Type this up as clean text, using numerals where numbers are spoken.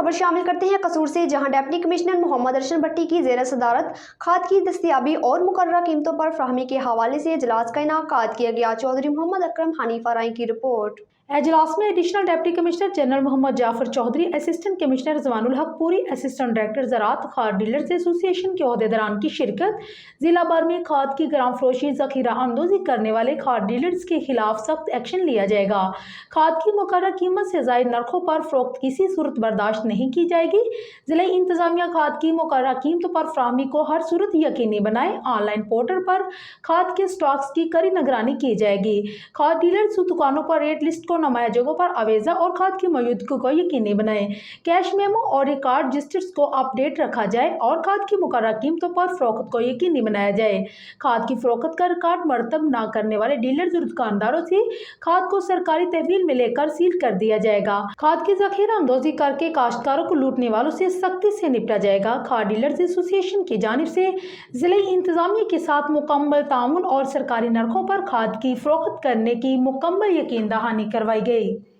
खबर शामिल करते हैं कसूर से, जहां डिप्टी कमिश्नर मोहम्मद अर्शन भट्टी की ज़ेर सदारत खाद की दस्तियाबी और मुकर्ररा कीमतों पर फराहमी के हवाले से इजलास का इनेकाद किया गया। चौधरी मोहम्मद अकरम हनीफा राय की रिपोर्ट। एजलास में additional deputy commissioner general Mohammad Jafar Chaudhry, assistant commissioner Jawanul Haq Puri, assistant director ज़राअत, खाद डीलर्स एसोसिएशन के ओहदेदारान की शिरकत। जिला भर में खाद की ग्राम फरोशी जखीरा अंदोजी करने वाले खाद डीलर्स के खिलाफ सख्त एक्शन लिया जाएगा। खाद की मुकर्रर कीमत से ज़ायद नरखों पर फरोख्त किसी सूरत बर्दाश्त नहीं की जाएगी। जिला इंतजामिया खाद की मुकर्रर कीमतों पर फराहमी को हर सूरत यकीनी बनाए। ऑनलाइन पोर्टल पर खाद के स्टॉक्स की कड़ी निगरानी की जाएगी। खाद डीलर्स दुकानों पर रेट लिस्ट को नुमाया जगहों पर आवेजा और खाद की मौजूदगी को यकीनी बनाएं। कैश मेमो और रिकॉर्ड रजिस्टर्स को अपडेट रखा जाए और खाद की मुकर्रर कीमतों पर फरोख्त को यकीनी बनाया जाए। खाद की फरोख्त का रिकॉर्ड मरतब न करने वाले डीलर्स और दुकानदारों से खाद को सरकारी तहवील में लेकर सील कर दिया जाएगा। खाद की जखीरा अंदोजी करके काश्तकारों को लूटने वालों से सख्ती से निपटा जाएगा। खाद डीलर्स एसोसिएशन की जानिब से जिले इंतजामिया के साथ मुकम्मल ताउन और सरकारी नरखों पर खाद की फरोख्त करने की मुकम्मल यकीन दहानी करवाई गई।